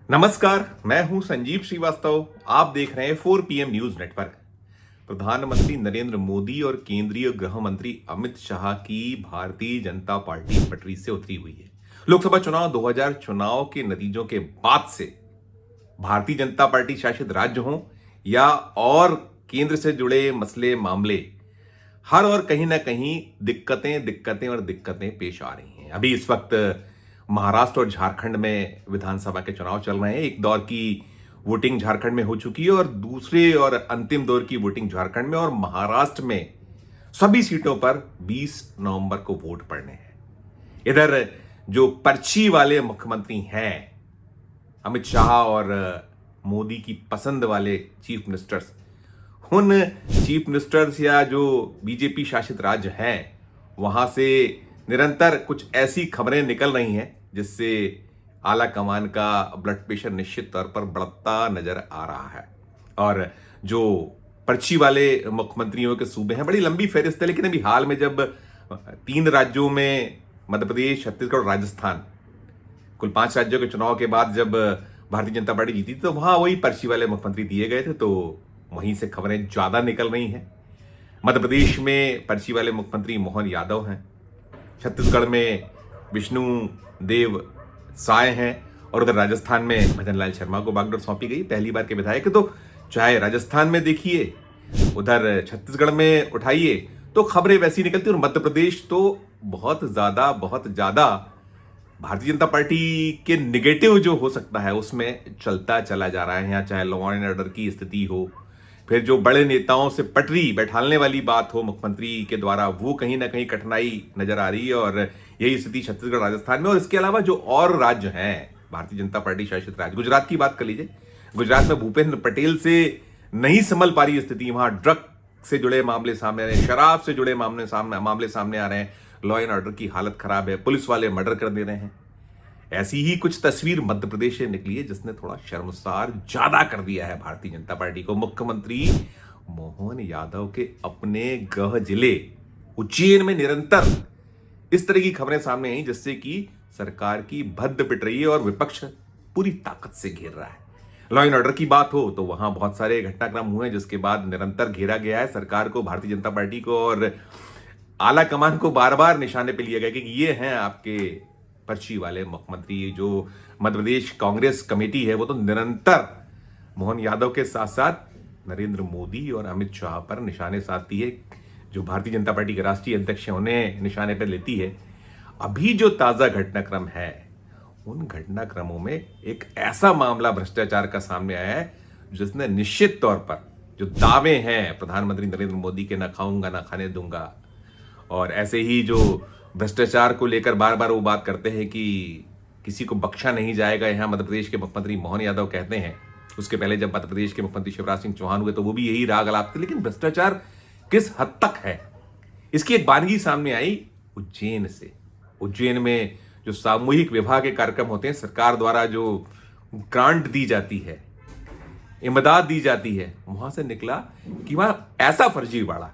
नमस्कार, मैं हूं संजीव श्रीवास्तव। आप देख रहे हैं 4 PM न्यूज नेटवर्क। प्रधानमंत्री नरेंद्र मोदी और केंद्रीय गृह मंत्री अमित शाह की भारतीय जनता पार्टी पटरी से उतरी हुई है। लोकसभा चुनाव 2000 चुनाव के नतीजों के बाद से भारतीय जनता पार्टी शासित राज्य हों या और केंद्र से जुड़े मसले मामले, हर और कहीं ना कहीं दिक्कतें पेश आ रही हैं। अभी इस वक्त महाराष्ट्र और झारखंड में विधानसभा के चुनाव चल रहे हैं। एक दौर की वोटिंग झारखंड में हो चुकी है और दूसरे और अंतिम दौर की वोटिंग झारखंड में और महाराष्ट्र में सभी सीटों पर 20 नवंबर को वोट पड़ने हैं। इधर जो पर्ची वाले मुख्यमंत्री हैं, अमित शाह और मोदी की पसंद वाले चीफ मिनिस्टर्स, उन चीफ मिनिस्टर्स या जो बीजेपी शासित राज्य हैं, वहां से निरंतर कुछ ऐसी खबरें निकल रही हैं जिससे आला कमान का ब्लड प्रेशर निश्चित तौर पर बढ़ता नजर आ रहा है। और जो पर्ची वाले मुख्यमंत्रियों के सूबे हैं, बड़ी लंबी फहरिस्त है, लेकिन अभी हाल में जब 3 राज्यों में मध्य प्रदेश, छत्तीसगढ़ और राजस्थान, कुल 5 राज्यों के चुनाव के बाद जब भारतीय जनता पार्टी जीती तो वहां वही पर्ची वाले मुख्यमंत्री दिए गए थे, तो वहीं से खबरें ज्यादा निकल रही हैं। मध्य प्रदेश में पर्ची वाले मुख्यमंत्री मोहन यादव हैं, छत्तीसगढ़ में विष्णु देव साय हैं और उधर राजस्थान में भजन लाल शर्मा को बागडोर सौंपी गई, पहली बार के विधायक। तो चाहे राजस्थान में देखिए, उधर छत्तीसगढ़ में उठाइए, तो खबरें वैसी निकलती। और मध्य प्रदेश तो बहुत ज्यादा भारतीय जनता पार्टी के निगेटिव जो हो सकता है उसमें चलता चला जा रहा है। यहाँ चाहे लॉ एंड ऑर्डर की स्थिति हो, फिर जो बड़े नेताओं से पटरी बैठालने वाली बात हो मुख्यमंत्री के द्वारा, वो कहीं ना कहीं कठिनाई नजर आ रही है। और यही स्थिति छत्तीसगढ़, राजस्थान में और इसके अलावा जो और राज्य हैं भारतीय जनता पार्टी शासित राज्य, गुजरात की बात कर लीजिए। गुजरात में भूपेंद्र पटेल से नहीं संभल पा रही स्थिति। वहां ड्रग से जुड़े मामले सामने आ रहे हैं, शराब से जुड़े मामले सामने आ रहे हैं, लॉ एंड ऑर्डर की हालत खराब है, पुलिस वाले मर्डर कर दे रहे हैं। ऐसी ही कुछ तस्वीर मध्य प्रदेश से निकली है जिसने थोड़ा शर्मसार ज्यादा कर दिया है भारतीय जनता पार्टी को। मुख्यमंत्री मोहन यादव के अपने गृह जिले उज्जैन में निरंतर इस तरह की खबरें सामने आई जिससे कि सरकार की भद्द पिट रही है और विपक्ष पूरी ताकत से घेर रहा है। लॉ एंड ऑर्डर की बात हो तो वहां बहुत सारे घटनाक्रम हुए हैं जिसके बाद निरंतर घेरा गया है सरकार को, भारतीय जनता पार्टी को, और आला कमान को बार बार निशाने पर लिया गया कि ये हैं आपके पर्ची वाले मुख्यमंत्री। जो मध्य प्रदेश कांग्रेस कमेटी है वो तो निरंतर मोहन यादव के साथ साथ नरेंद्र मोदी और अमित शाह पर निशाने साधती है। जो भारतीय जनता पार्टी के राष्ट्रीय अध्यक्ष हैं उन्हें निशाने पर लेती है। अभी जो ताजा घटनाक्रम है, उन घटनाक्रमों में एक ऐसा मामला भ्रष्टाचार का सामने आया है जिसने निश्चित तौर पर जो दावे हैं प्रधानमंत्री नरेंद्र मोदी के, ना खाऊंगा ना खाने दूंगा, और ऐसे ही जो भ्रष्टाचार को लेकर बार बार वो बात करते हैं कि किसी को बख्शा नहीं जाएगा, यहाँ मध्य प्रदेश के मुख्यमंत्री मोहन यादव कहते हैं। उसके पहले जब मध्य प्रदेश के मुख्यमंत्री शिवराज सिंह चौहान हुए तो वो भी यही राग अलाप थे। लेकिन भ्रष्टाचार किस हद तक है, इसकी एक बानगी सामने आई उज्जैन से। उज्जैन में जो सामूहिक विवाह के कार्यक्रम होते हैं, सरकार द्वारा जो ग्रांट दी जाती है, इमदाद दी जाती है, वहां से निकला कि वहां ऐसा फर्जीवाड़ा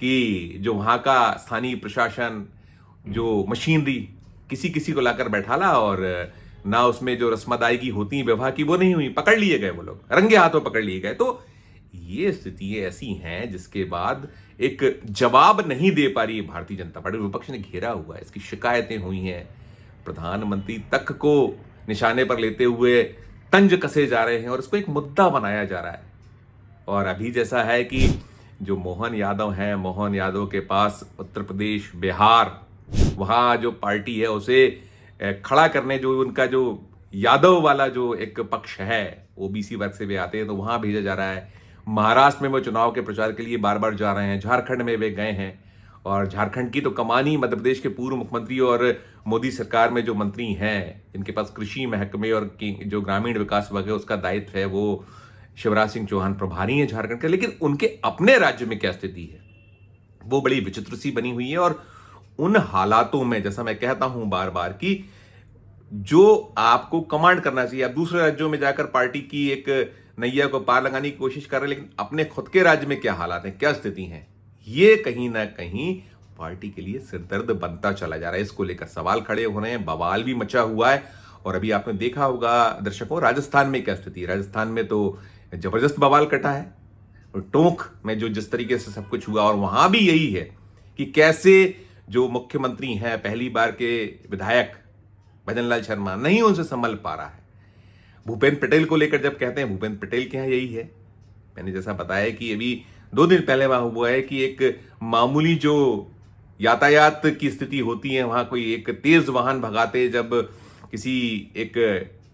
कि जो वहां का स्थानीय प्रशासन, जो मशीनरी किसी को लाकर बैठाला और ना उसमें जो रस्म अदायगी होती है विवाह की वो नहीं हुई, पकड़ लिए गए, वो लोग रंगे हाथों पकड़ लिए गए। तो ये स्थितियां ऐसी हैं जिसके बाद एक जवाब नहीं दे पा रही है भारतीय जनता पार्टी। विपक्ष ने घेरा हुआ है, इसकी शिकायतें हुई हैं, प्रधानमंत्री तक को निशाने पर लेते हुए तंज कसे जा रहे हैं और इसको एक मुद्दा बनाया जा रहा है। और अभी जैसा है कि जो मोहन यादव हैं, मोहन यादव के पास उत्तर प्रदेश, बिहार, वहाँ जो पार्टी है उसे खड़ा करने, जो उनका जो यादव वाला जो एक पक्ष है, ओबीसी वर्ग से वे आते हैं, तो वहाँ भेजा जा रहा है। महाराष्ट्र में वो चुनाव के प्रचार के लिए बार बार जा रहे हैं, झारखंड में वे गए हैं, और झारखंड की तो कमानी मध्य प्रदेश के पूर्व मुख्यमंत्री और मोदी सरकार में जो मंत्री हैं, इनके पास कृषि महकमे और जो ग्रामीण विकास विभाग है उसका दायित्व है, वो शिवराज सिंह चौहान प्रभारी हैं झारखंड के। लेकिन उनके अपने राज्य में क्या स्थिति है वो बड़ी विचित्र सी बनी हुई है। और उन हालातों में, जैसा मैं कहता हूं बार बार, कि जो आपको कमांड करना चाहिए, आप दूसरे राज्यों में जाकर पार्टी की एक नैया को पार लगाने की कोशिश कर रहे हैं, लेकिन अपने खुद के राज्य में क्या हालात हैं, क्या स्थिति है, ये कहीं ना कहीं पार्टी के लिए सिरदर्द बनता चला जा रहा है। इसको लेकर सवाल खड़े हो रहे हैं, बवाल भी मचा हुआ है और अभी आपने देखा होगा दर्शकों, राजस्थान में क्या स्थिति है। राजस्थान में तो जबरदस्त बवाल कटा है, टोंक में जो जिस तरीके से सब कुछ हुआ, और वहां भी यही है कि कैसे जो मुख्यमंत्री हैं, पहली बार के विधायक भजनलाल शर्मा, नहीं उनसे संभल पा रहा है। भूपेंद्र पटेल को लेकर जब कहते हैं, भूपेंद्र पटेल के यहाँ यही है। मैंने जैसा बताया कि अभी 2 दिन पहले वहां हुआ है कि एक मामूली जो यातायात की स्थिति होती है, वहां कोई एक तेज वाहन भगाते जब किसी एक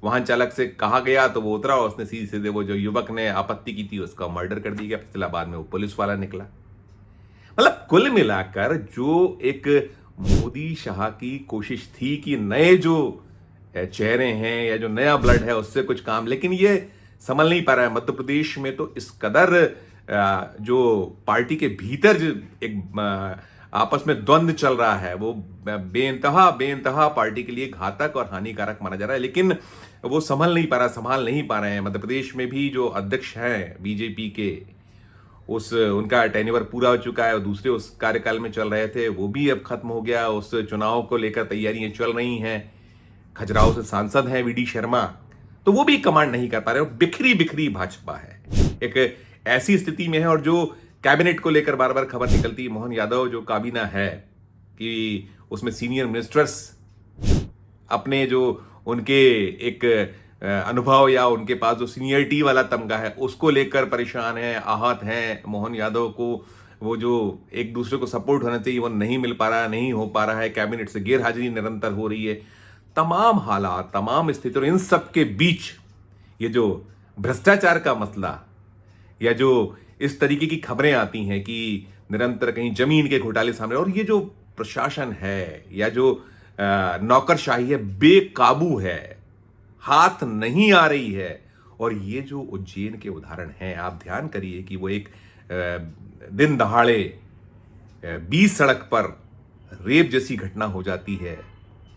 वाहन चालक से कहा गया तो वो उतरा और उसने सीधे सीधे वो जो युवक ने आपत्ति की थी उसका मर्डर कर दिया गया। इस्लामाबाद में वो पुलिस वाला निकला। मतलब कुल मिलाकर जो एक मोदी शाह की कोशिश थी कि नए जो चेहरे हैं या जो नया ब्लड है उससे कुछ काम, लेकिन ये संभल नहीं पा रहा है। मध्य प्रदेश में तो इस कदर जो पार्टी के भीतर जो एक आपस में द्वंद्व चल रहा है, वो बेइंतहा पार्टी के लिए घातक और हानिकारक माना जा रहा है, लेकिन वो संभल नहीं पा रहे हैं। मध्य प्रदेश में भी जो अध्यक्ष हैं बीजेपी के, उनका टेन्योर पूरा हो चुका है और दूसरे उस कार्यकाल में चल रहे थे, वो भी अब खत्म हो गया। उस चुनाव को लेकर तैयारियां चल रही हैं। खजुराहो से सांसद हैं वीडी शर्मा, तो वो भी कमांड नहीं कर पा रहे। बिखरी बिखरी भाजपा है, एक ऐसी स्थिति में है। और जो कैबिनेट को लेकर बार बार खबर निकलती है, मोहन यादव जो काबीना है कि उसमें सीनियर मिनिस्टर्स अपने जो उनके एक अनुभव या उनके पास जो सीनियरिटी वाला तमगा है उसको लेकर परेशान है, आहत हैं। मोहन यादव को वो जो एक दूसरे को सपोर्ट होना चाहिए वो नहीं मिल पा रहा है, नहीं हो पा रहा है। कैबिनेट से गैर हाजिरी निरंतर हो रही है। तमाम हालात, तमाम स्थिति, और इन सब के बीच ये जो भ्रष्टाचार का मसला या जो इस तरीके की खबरें आती हैं कि निरंतर कहीं जमीन के घोटाले सामने, और ये जो प्रशासन है या जो नौकरशाही है बेकाबू है, हाथ नहीं आ रही है। और ये जो उज्जैन के उदाहरण हैं, आप ध्यान करिए कि वो एक दिन दहाड़े 20 सड़क पर रेप जैसी घटना हो जाती है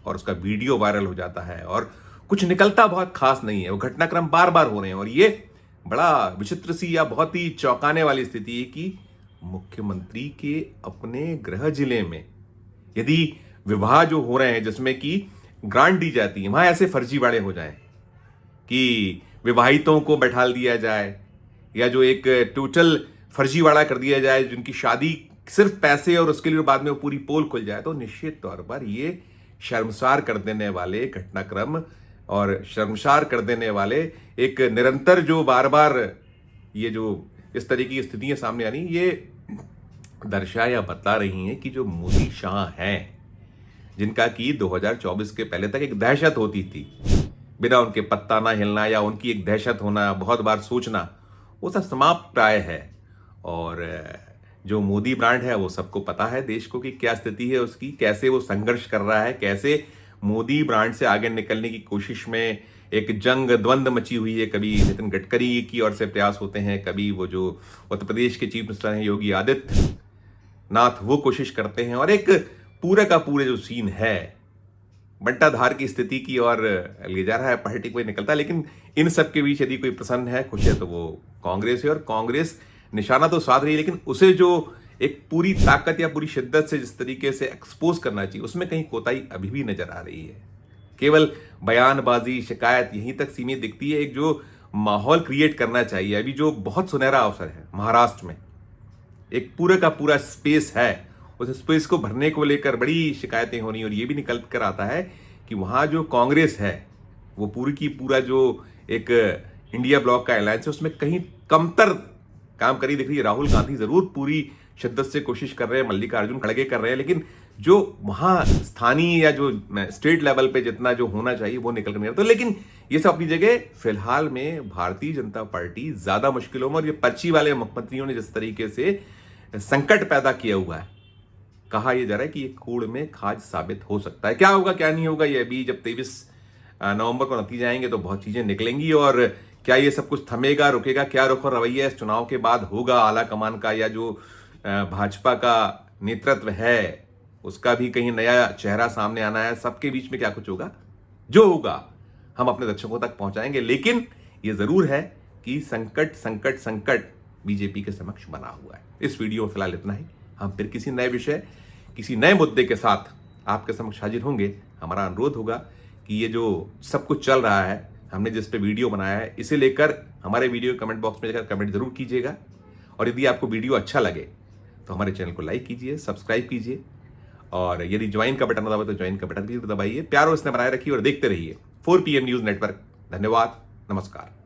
और उसका वीडियो वायरल हो जाता है और कुछ निकलता बहुत खास नहीं है। वो घटनाक्रम बार बार हो रहे हैं और ये बड़ा विचित्र सी या बहुत ही चौंकाने वाली स्थिति है कि मुख्यमंत्री के अपने गृह जिले में यदि विवाह जो हो रहे हैं जिसमें कि ग्रांट दी जाती है, वहां ऐसे फर्जीवाड़े हो जाएं कि विवाहितों को बैठाल दिया जाए या जो एक टोटल फर्जीवाड़ा कर दिया जाए, जिनकी शादी सिर्फ पैसे और उसके लिए बाद में वो पूरी पोल खुल जाए, तो निश्चित तौर पर ये शर्मसार कर देने वाले घटनाक्रम और शर्मसार कर देने वाले एक निरंतर जो बार बार ये जो इस तरीके की स्थितियां सामने आ रही, ये दर्शा या बता रही हैं कि जो मोदी शाह हैं, जिनका कि 2024 के पहले तक एक दहशत होती थी, बिना उनके पत्ता ना हिलना या उनकी एक दहशत होना, बहुत बार सोचना, वो सब समाप्त प्राय है। और जो मोदी ब्रांड है वो सबको पता है देश को कि क्या स्थिति है उसकी, कैसे वो संघर्ष कर रहा है, कैसे मोदी ब्रांड से आगे निकलने की कोशिश में एक जंग द्वंद मची हुई है। कभी नितिन गडकरी की ओर से प्रयास होते हैं, कभी वो जो उत्तर प्रदेश के चीफ मिनिस्टर हैं योगी आदित्यनाथ वो कोशिश करते हैं, और एक पूरे का पूरे जो सीन है बंटाधार की स्थिति की ओर ले जा रहा है। पार्टी कोई निकलता, लेकिन इन सब के बीच यदि कोई प्रसन्न है, खुश है, तो वो कांग्रेस है। और कांग्रेस निशाना तो साध रही है, लेकिन उसे जो एक पूरी ताकत या पूरी शिद्दत से जिस तरीके से एक्सपोज करना चाहिए, उसमें कहीं कोताही अभी भी नजर आ रही है। केवल बयानबाजी, शिकायत यहीं तक सीमित दिखती है। एक जो माहौल क्रिएट करना चाहिए, अभी जो बहुत सुनहरा अवसर है महाराष्ट्र में, एक पूरे का पूरा स्पेस है, उस स्पेस को भरने को लेकर बड़ी शिकायतें हो रही, और ये भी निकल कर आता है कि वहां जो कांग्रेस है वो पूरी की पूरा जो एक इंडिया ब्लॉक का अलायंस है उसमें कहीं कमतर काम करी दिख रही है। राहुल गांधी जरूर पूरी शिद्दत से कोशिश कर रहे हैं, मल्लिकार्जुन खड़गे कर रहे हैं, लेकिन जो वहां स्थानीय या जो स्टेट लेवल पे जितना जो होना चाहिए वो निकल कर नहीं आता। तो लेकिन ये सब अपनी जगह, फिलहाल में भारतीय जनता पार्टी ज्यादा मुश्किलों में, और ये पर्ची वाले मुख्यमंत्रियों ने जिस तरीके से संकट पैदा किया हुआ है, कहा यह जा रहा है कि ये कूड़ में खाज साबित हो सकता है। क्या होगा क्या नहीं होगा, ये अभी जब 23 नवंबर को नतीजे आएंगे तो बहुत चीजें निकलेंगी। और क्या ये सब कुछ थमेगा, रुकेगा, क्या रुख और रवैया इस चुनाव के बाद होगा आला कमान का, या जो भाजपा का नेतृत्व है उसका भी कहीं नया चेहरा सामने आना है, सबके बीच में क्या कुछ होगा, जो होगा हम अपने दर्शकों तक पहुंचाएंगे। लेकिन ये जरूर है कि संकट संकट संकट बीजेपी के समक्ष बना हुआ है। इस वीडियो में फिलहाल इतना ही। हम फिर किसी नए विषय, किसी नए मुद्दे के साथ आपके समक्ष हाजिर होंगे। हमारा अनुरोध होगा कि ये जो सब कुछ चल रहा है, हमने जिस पे वीडियो बनाया है, इसे लेकर हमारे वीडियो कमेंट बॉक्स में जाकर कमेंट जरूर कीजिएगा। और यदि आपको वीडियो अच्छा लगे तो हमारे चैनल को लाइक कीजिए, सब्सक्राइब कीजिए, और यदि ज्वाइन का बटन दबाए तो ज्वाइन का बटन भी दबाइए। प्यार और स्नेह बनाए रखिए और देखते रहिए 4 PM न्यूज नेटवर्क। धन्यवाद, नमस्कार।